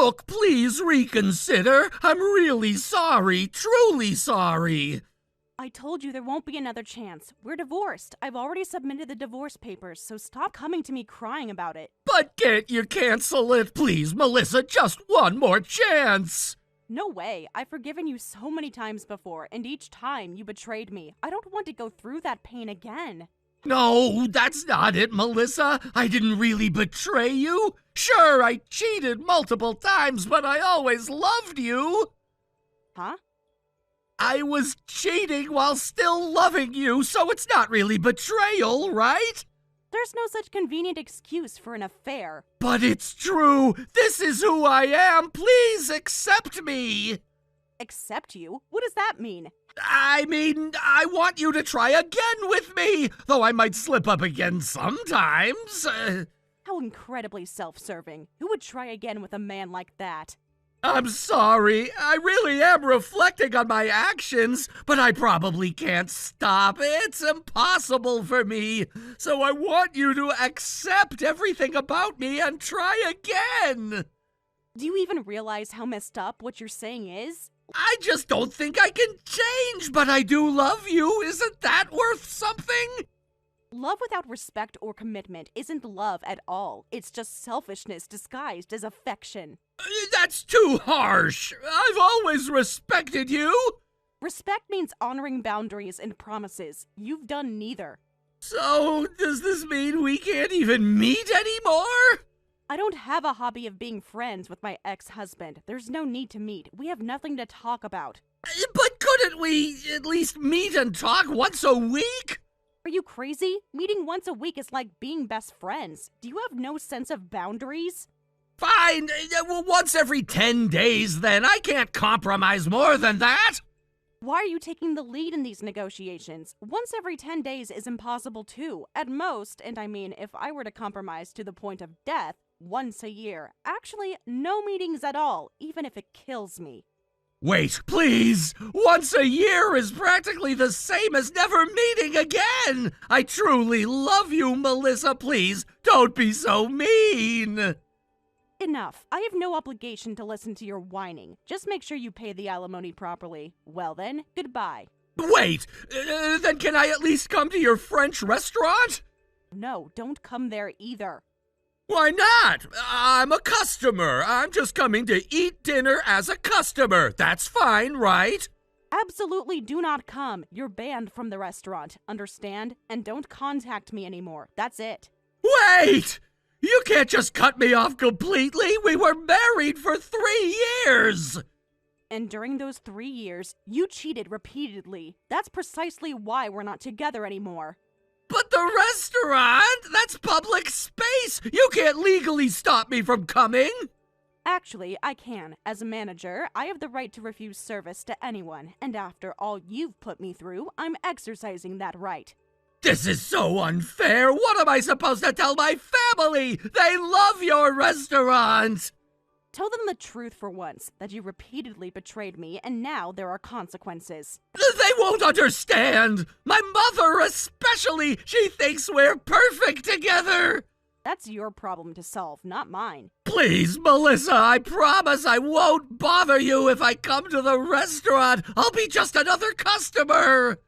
Look, please reconsider. I'm really sorry, truly sorry. I told you there won't be another chance. We're divorced. I've already submitted the divorce papers, so stop coming to me crying about it. But can't you cancel it? Please, Melissa, just one more chance. No way. I've forgiven you so many times before, and each time you betrayed me. I don't want to go through that pain again. No, that's not it, Melissa. I didn't really betray you. Sure, I cheated multiple times, but I always loved you. Huh? I was cheating while still loving you, so it's not really betrayal, right? There's no such convenient excuse for an affair. But it's true. This is who I am. Please accept me. Accept you? What does that mean? I mean, I want you to try again with me, though I might slip up again sometimes. How incredibly self-serving. Who would try again with a man like that? I'm sorry. I really am reflecting on my actions, but I probably can't stop. It's impossible for me. So I want you to accept everything about me and try again. Do you even realize how messed up what you're saying is? I just don't think I can change, but I do love you. Isn't that worth something? Love without respect or commitment isn't love at all. It's just selfishness disguised as affection. That's too harsh. I've always respected you. Respect means honoring boundaries and promises. You've done neither. So, does this mean we can't even meet anymore? I don't have a hobby of being friends with my ex-husband. There's no need to meet. We have nothing to talk about. But couldn't we at least meet and talk once a week? Are you crazy? Meeting once a week is like being best friends. Do you have no sense of boundaries? Fine, well, once every 10 days then. I can't compromise more than that. Why are you taking the lead in these negotiations? Once every 10 days is impossible too. At most, and I mean if I were to compromise to the point of death, once a year. Actually, no meetings at all, even if it kills me. Wait, please! Once a year is practically the same as never meeting again! I truly love you, Melissa. Please, don't be so mean! Enough. I have no obligation to listen to your whining. Just make sure you pay the alimony properly. Well then, goodbye. Wait! Then can I at least come to your French restaurant? No, don't come there either. Why not? I'm a customer. I'm just coming to eat dinner as a customer. That's fine, right? Absolutely do not come. You're banned from the restaurant, understand? And don't contact me anymore. That's it. Wait! You can't just cut me off completely. We were married for 3 years. And during those 3 years, you cheated repeatedly. That's precisely why we're not together anymore. But the restaurant, that's public space. You can't legally stop me from coming. Actually, I can. As a manager, I have the right to refuse service to anyone. And after all you've put me through, I'm exercising that right. This is so unfair. What am I supposed to tell my family? They love your restaurant. Tell them the truth for once, that you repeatedly betrayed me, and now there are consequences. They won't understand. My mother especially. She thinks we're perfect together. That's your problem to solve, not mine. Please, Melissa, I promise I won't bother you if I come to the restaurant. I'll be just another customer.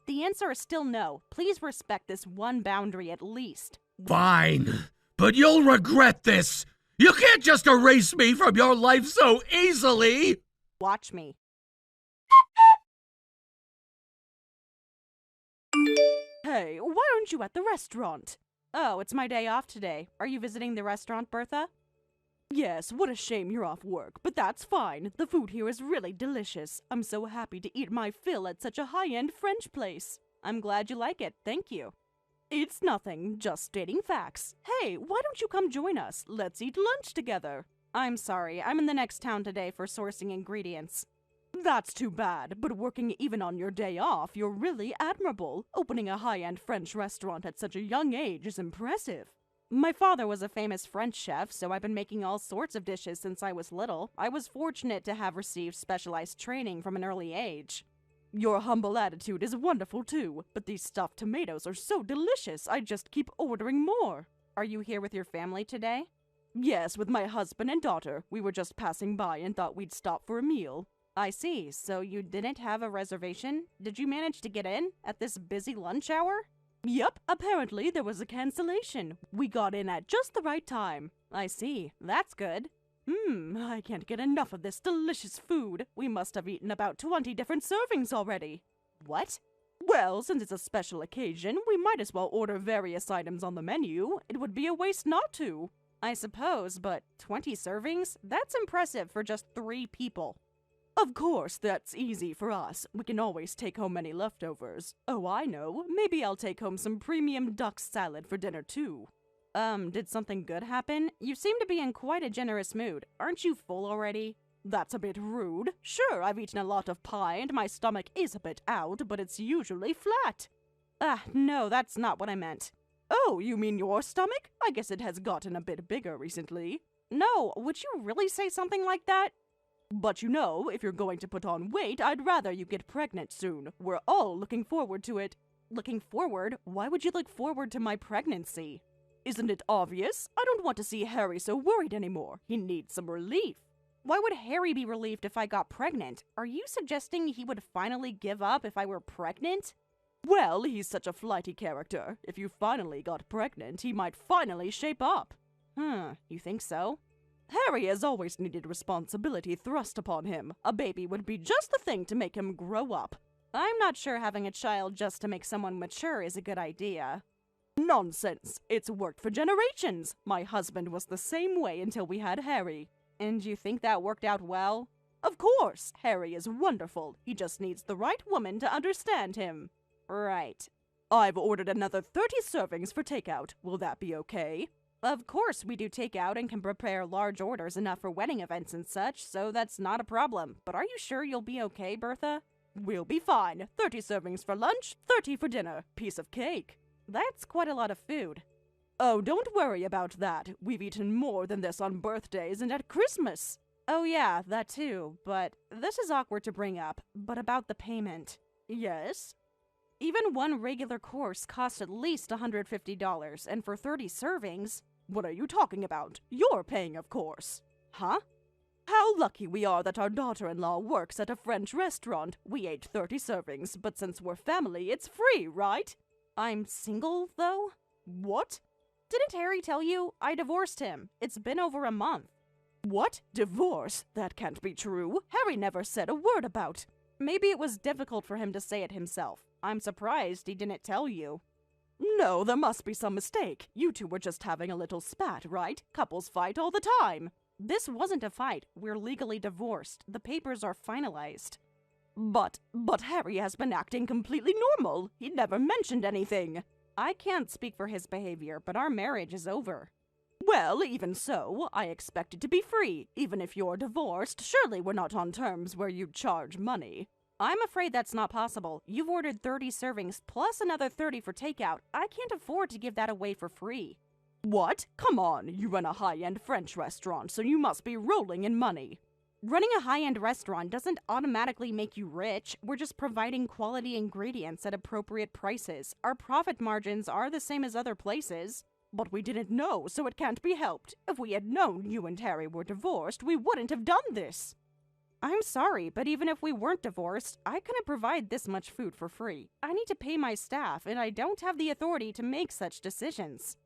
The answer is still no. Please respect this one boundary at least. Fine, but you'll regret this. You can't just erase me from your life so easily! Watch me. Hey, why aren't you at the restaurant? Oh, it's my day off today. Are you visiting the restaurant, Bertha? Yes, what a shame you're off work, but that's fine. The food here is really delicious. I'm so happy to eat my fill at such a high-end French place. I'm glad you like it, thank you. It's nothing, just stating facts. Hey, why don't you come join us? Let's eat lunch together. I'm sorry, I'm in the next town today for sourcing ingredients. That's too bad, but working even on your day off, you're really admirable. Opening a high-end French restaurant at such a young age is impressive. My father was a famous French chef, so I've been making all sorts of dishes since I was little. I was fortunate to have received specialized training from an early age. Your humble attitude is wonderful too, but these stuffed tomatoes are so delicious, I just keep ordering more. Are you here with your family today? Yes, with my husband and daughter. We were just passing by and thought we'd stop for a meal. I see. So you didn't have a reservation? Did you manage to get in at this busy lunch hour? Yep, apparently there was a cancellation. We got in at just the right time. I see. That's good. I can't get enough of this delicious food. We must have eaten about 20 different servings already. What? Well, since it's a special occasion, we might as well order various items on the menu. It would be a waste not to. I suppose, but 20 servings? That's impressive for just 3 people. Of course, that's easy for us. We can always take home any leftovers. Oh, I know. Maybe I'll take home some premium duck salad for dinner, too. Did something good happen? You seem to be in quite a generous mood. Aren't you full already? That's a bit rude. Sure, I've eaten a lot of pie and my stomach is a bit out, but it's usually flat. No, that's not what I meant. Oh, you mean your stomach? I guess it has gotten a bit bigger recently. No, would you really say something like that? But you know, if you're going to put on weight, I'd rather you get pregnant soon. We're all looking forward to it. Looking forward? Why would you look forward to my pregnancy? Isn't it obvious? I don't want to see Harry so worried anymore. He needs some relief. Why would Harry be relieved if I got pregnant? Are you suggesting he would finally give up if I were pregnant? Well, he's such a flighty character. If you finally got pregnant, he might finally shape up. You think so? Harry has always needed responsibility thrust upon him. A baby would be just the thing to make him grow up. I'm not sure having a child just to make someone mature is a good idea. Nonsense. It's worked for generations. My husband was the same way until we had Harry. And you think that worked out well? Of course. Harry is wonderful. He just needs the right woman to understand him. Right. I've ordered another 30 servings for takeout. Will that be okay? Of course, we do takeout and can prepare large orders enough for wedding events and such, so that's not a problem. But are you sure you'll be okay, Bertha? We'll be fine. 30 servings for lunch, 30 for dinner. Piece of cake. That's quite a lot of food. Oh, don't worry about that. We've eaten more than this on birthdays and at Christmas. Oh yeah, that too. But this is awkward to bring up. But about the payment. Yes? Even one regular course costs at least $150, and for 30 servings... What are you talking about? You're paying, of course. Huh? How lucky we are that our daughter-in-law works at a French restaurant. We ate 30 servings, but since we're family, it's free, right? I'm single, though? What? Didn't Harry tell you? I divorced him. It's been over a month. What? Divorce? That can't be true. Harry never said a word about. Maybe it was difficult for him to say it himself. I'm surprised he didn't tell you. No, there must be some mistake. You two were just having a little spat, right? Couples fight all the time. This wasn't a fight. We're legally divorced. The papers are finalized. But Harry has been acting completely normal. He never mentioned anything. I can't speak for his behavior, but our marriage is over. Well, even so, I expected to be free. Even if you're divorced, surely we're not on terms where you'd charge money. I'm afraid that's not possible. You've ordered 30 servings plus another 30 for takeout. I can't afford to give that away for free. What? Come on, you run a high-end French restaurant, so you must be rolling in money. Running a high-end restaurant doesn't automatically make you rich. We're just providing quality ingredients at appropriate prices. Our profit margins are the same as other places. But we didn't know, so it can't be helped. If we had known you and Harry were divorced, we wouldn't have done this. I'm sorry, but even if we weren't divorced, I couldn't provide this much food for free. I need to pay my staff, and I don't have the authority to make such decisions.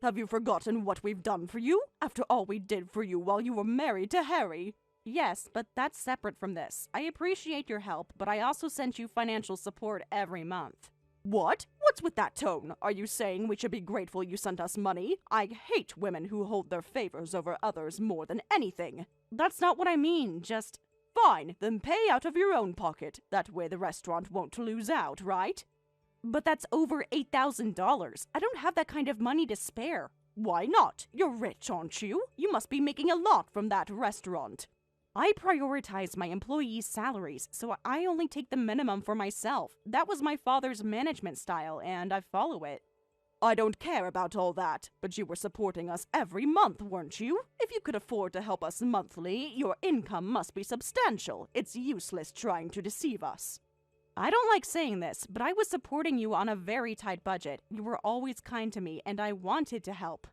Have you forgotten what we've done for you? After all we did for you while you were married to Harry? Yes, but that's separate from this. I appreciate your help, but I also sent you financial support every month. What? What's with that tone? Are you saying we should be grateful you sent us money? I hate women who hold their favors over others more than anything. That's not what I mean, just... Fine, then pay out of your own pocket. That way the restaurant won't lose out, right? But that's over $8,000. I don't have that kind of money to spare. Why not? You're rich, aren't you? You must be making a lot from that restaurant. I prioritize my employees' salaries, so I only take the minimum for myself. That was my father's management style, and I follow it. I don't care about all that, but you were supporting us every month, weren't you? If you could afford to help us monthly, your income must be substantial. It's useless trying to deceive us. I don't like saying this, but I was supporting you on a very tight budget. You were always kind to me, and I wanted to help.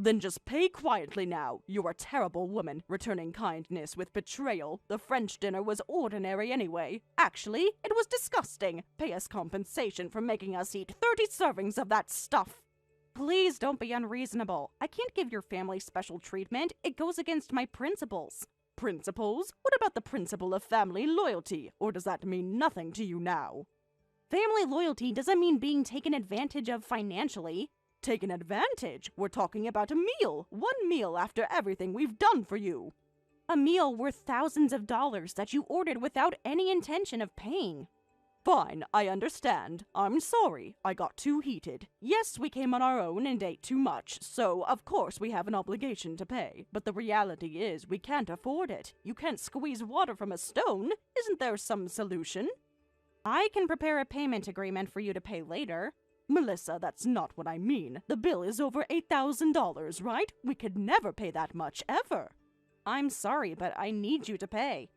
Then just pay quietly now. You're a terrible woman, returning kindness with betrayal. The French dinner was ordinary anyway. Actually, it was disgusting. Pay us compensation for making us eat 30 servings of that stuff. Please don't be unreasonable. I can't give your family special treatment. It goes against my principles. Principles? What about the principle of family loyalty? Or does that mean nothing to you now? Family loyalty doesn't mean being taken advantage of financially. Taken advantage? We're talking about a meal. One meal after everything we've done for you. A meal worth thousands of dollars that you ordered without any intention of paying. Fine, I understand. I'm sorry. I got too heated. Yes, we came on our own and ate too much, so of course we have an obligation to pay. But the reality is we can't afford it. You can't squeeze water from a stone. Isn't there some solution? I can prepare a payment agreement for you to pay later. Melissa, that's not what I mean. The bill is over $8,000, right? We could never pay that much, ever. I'm sorry, but I need you to pay.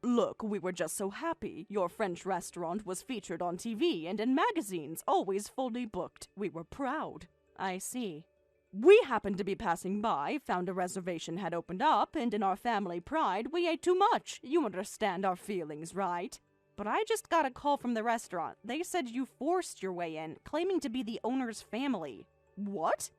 Look, we were just so happy. Your French restaurant was featured on TV and in magazines, always fully booked. We were proud. I see. We happened to be passing by, found a reservation had opened up, and in our family pride, we ate too much. You understand our feelings, right? But I just got a call from the restaurant. They said you forced your way in, claiming to be the owner's family. What?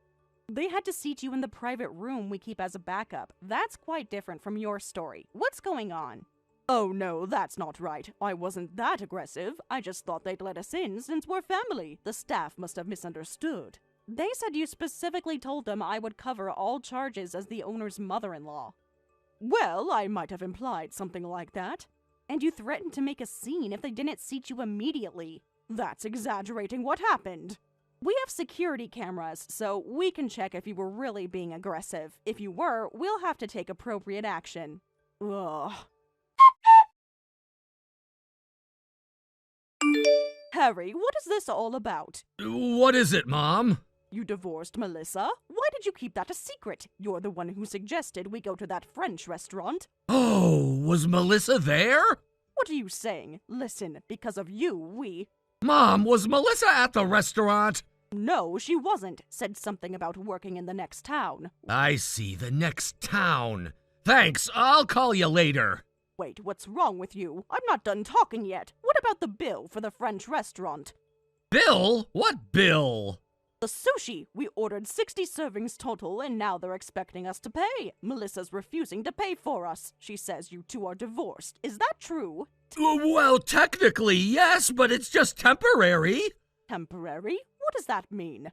They had to seat you in the private room we keep as a backup. That's quite different from your story. What's going on? Oh no, that's not right. I wasn't that aggressive. I just thought they'd let us in since we're family. The staff must have misunderstood. They said you specifically told them I would cover all charges as the owner's mother-in-law. Well, I might have implied something like that. And you threatened to make a scene if they didn't seat you immediately. That's exaggerating what happened. We have security cameras, so we can check if you were really being aggressive. If you were, we'll have to take appropriate action. Ugh. Harry, what is this all about? What is it, Mom? You divorced Melissa? Why did you keep that a secret? You're the one who suggested we go to that French restaurant. Oh, was Melissa there? What are you saying? Listen, because of you, we... Mom, was Melissa at the restaurant? No, she wasn't. Said something about working in the next town. I see, the next town. Thanks, I'll call you later. Wait, what's wrong with you? I'm not done talking yet. What about the bill for the French restaurant? Bill? What bill? The sushi! We ordered 60 servings total, and now they're expecting us to pay. Melissa's refusing to pay for us. She says you two are divorced. Is that true? Well, technically, yes, but it's just temporary. Temporary? What does that mean?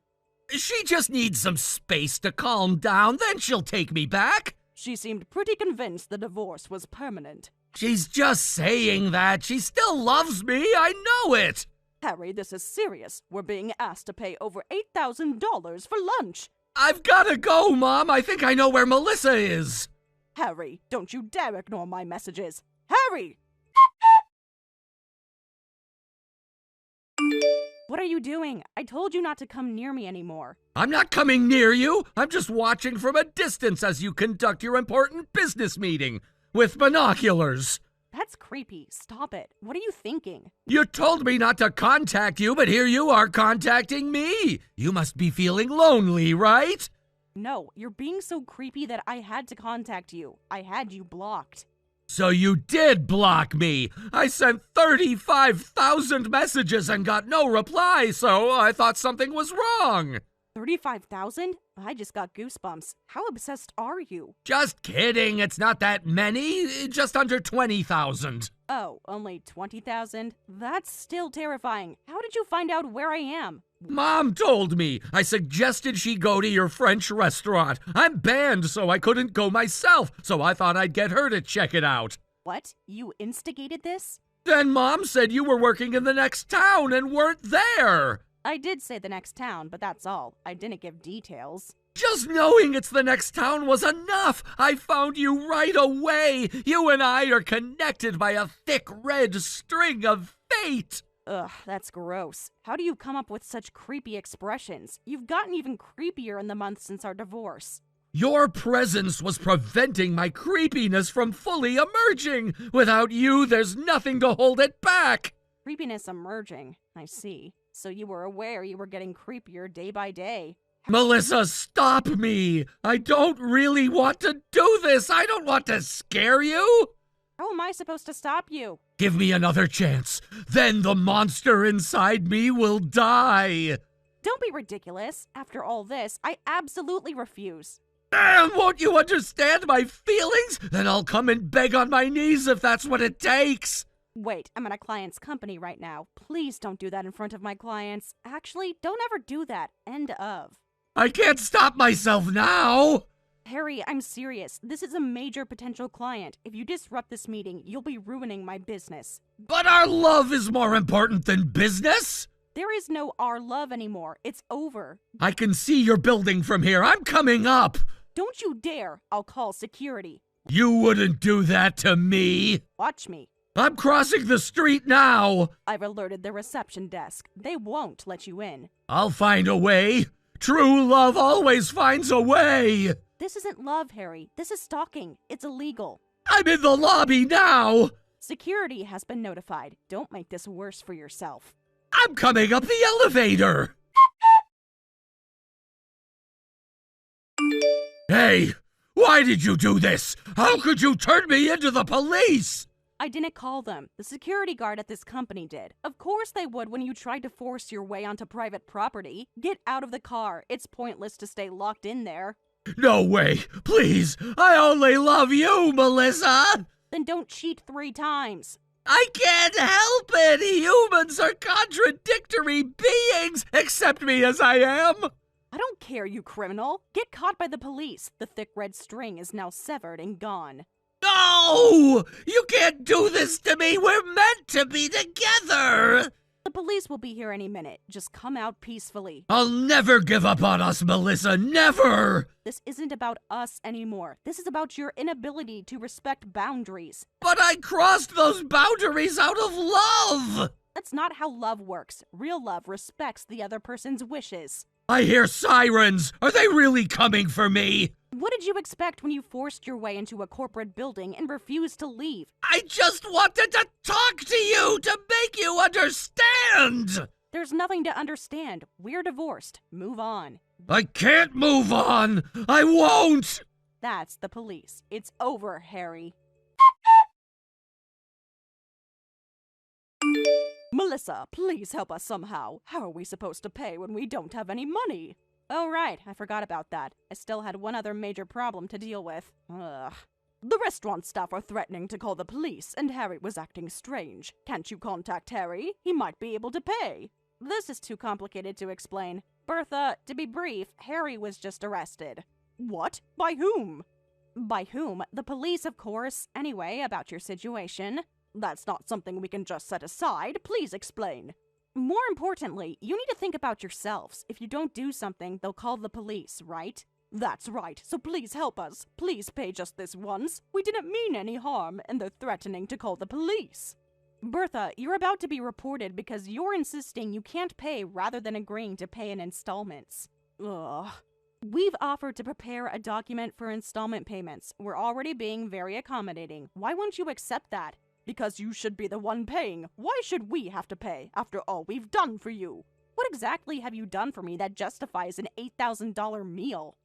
She just needs some space to calm down, then she'll take me back. She seemed pretty convinced the divorce was permanent. She's just saying that. She still loves me, I know it. Harry, this is serious. We're being asked to pay over $8,000 for lunch. I've gotta go, Mom. I think I know where Melissa is. Harry, don't you dare ignore my messages. Harry! What are you doing? I told you not to come near me anymore. I'm not coming near you. I'm just watching from a distance as you conduct your important business meeting with binoculars. That's creepy. Stop it. What are you thinking? You told me not to contact you, but here you are contacting me. You must be feeling lonely, right? No, you're being so creepy that I had to contact you. I had you blocked. So you did block me. I sent 35,000 messages and got no reply, so I thought something was wrong. 35,000? I just got goosebumps. How obsessed are you? Just kidding. It's not that many. Just under 20,000. Oh, only 20,000? That's still terrifying. How did you find out where I am? Mom told me. I suggested she go to your French restaurant. I'm banned, so I couldn't go myself, so I thought I'd get her to check it out. What? You instigated this? Then Mom said you were working in the next town and weren't there. I did say the next town, but that's all. I didn't give details. Just knowing it's the next town was enough. I found you right away. You and I are connected by a thick red string of fate. Ugh, that's gross. How do you come up with such creepy expressions? You've gotten even creepier in the months since our divorce. Your presence was preventing my creepiness from fully emerging. Without you, there's nothing to hold it back. Creepiness emerging. I see. So you were aware you were getting creepier day by day. Melissa, stop me! I don't really want to do this! I don't want to scare you! How am I supposed to stop you? Give me another chance. Then the monster inside me will die. Don't be ridiculous. After all this, I absolutely refuse. Damn, won't you understand my feelings? Then I'll come and beg on my knees if that's what it takes. Wait, I'm at a client's company right now. Please don't do that in front of my clients. Actually, don't ever do that. End of. I can't stop myself now. Harry, I'm serious. This is a major potential client. If you disrupt this meeting, you'll be ruining my business. But our love is more important than business. There is no our love anymore. It's over. I can see your building from here. I'm coming up. Don't you dare. I'll call security. You wouldn't do that to me. Watch me. I'm crossing the street now. I've alerted the reception desk. They won't let you in. I'll find a way. True love always finds a way. This isn't love, Harry. This is stalking. It's illegal. I'm in the lobby now. Security has been notified. Don't make this worse for yourself. I'm coming up the elevator. Hey, why did you do this? How could you turn me into the police? I didn't call them. The security guard at this company did. Of course they would when you tried to force your way onto private property. Get out of the car. It's pointless to stay locked in there. No way. Please. I only love you, Melissa. Then don't cheat 3 times. I can't help it. Humans are contradictory beings. Accept me as I am. I don't care, you criminal. Get caught by the police. The thick red string is now severed and gone. No! You can't do this to me! We're meant to be together! The police will be here any minute. Just come out peacefully. I'll never give up on us, Melissa! Never! This isn't about us anymore. This is about your inability to respect boundaries. But I crossed those boundaries out of love! That's not how love works. Real love respects the other person's wishes. I hear sirens! Are they really coming for me? What did you expect when you forced your way into a corporate building and refused to leave? I just wanted to talk to you to make you understand! There's nothing to understand. We're divorced. Move on. I can't move on! I won't! That's the police. It's over, Harry. Melissa, please help us somehow. How are we supposed to pay when we don't have any money? Oh, right. I forgot about that. I still had one other major problem to deal with. Ugh. The restaurant staff are threatening to call the police, and Harry was acting strange. Can't you contact Harry? He might be able to pay. This is too complicated to explain. Bertha, to be brief, Harry was just arrested. What? By whom? By whom? The police, of course. Anyway, about your situation. That's not something we can just set aside. Please explain. More importantly, you need to think about yourselves. If you don't do something, they'll call the police, right? That's right, so please help us. Please pay just this once. We didn't mean any harm, and they're threatening to call the police. Bertha, you're about to be reported because you're insisting you can't pay rather than agreeing to pay in installments. Ugh. We've offered to prepare a document for installment payments. We're already being very accommodating. Why won't you accept that? Because you should be the one paying. Why should we have to pay, after all we've done for you? What exactly have you done for me that justifies an $8,000 meal?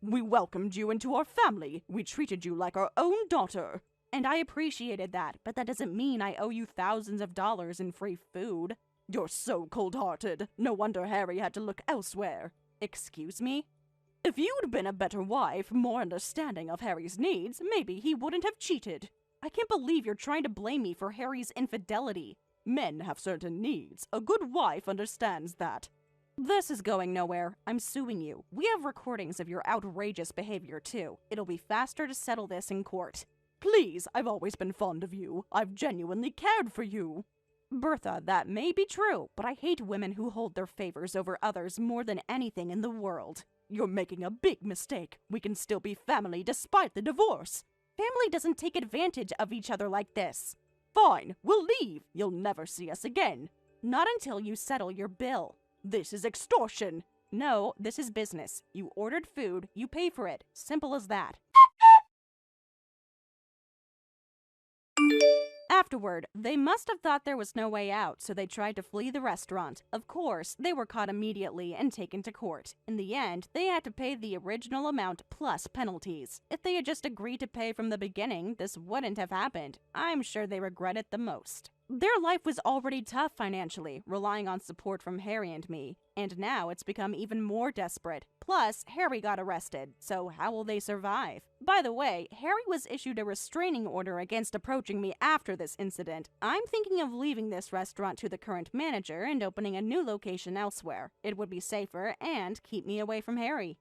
We welcomed you into our family. We treated you like our own daughter. And I appreciated that, but that doesn't mean I owe you thousands of dollars in free food. You're so cold-hearted. No wonder Harry had to look elsewhere. Excuse me? If you'd been a better wife, more understanding of Harry's needs, maybe he wouldn't have cheated. I can't believe you're trying to blame me for Harry's infidelity. Men have certain needs. A good wife understands that. This is going nowhere. I'm suing you. We have recordings of your outrageous behavior, too. It'll be faster to settle this in court. Please, I've always been fond of you. I've genuinely cared for you. Bertha, that may be true, but I hate women who hold their favors over others more than anything in the world. You're making a big mistake. We can still be family despite the divorce. Family doesn't take advantage of each other like this. Fine, we'll leave. You'll never see us again. Not until you settle your bill. This is extortion. No, this is business. You ordered food, you pay for it. Simple as that. Afterward, they must have thought there was no way out, so they tried to flee the restaurant. Of course, they were caught immediately and taken to court. In the end, they had to pay the original amount plus penalties. If they had just agreed to pay from the beginning, this wouldn't have happened. I'm sure they regret it the most. Their life was already tough financially, relying on support from Harry and me, and now it's become even more desperate. Plus, Harry got arrested, so how will they survive? By the way, Harry was issued a restraining order against approaching me after this incident. I'm thinking of leaving this restaurant to the current manager and opening a new location elsewhere. It would be safer and keep me away from Harry.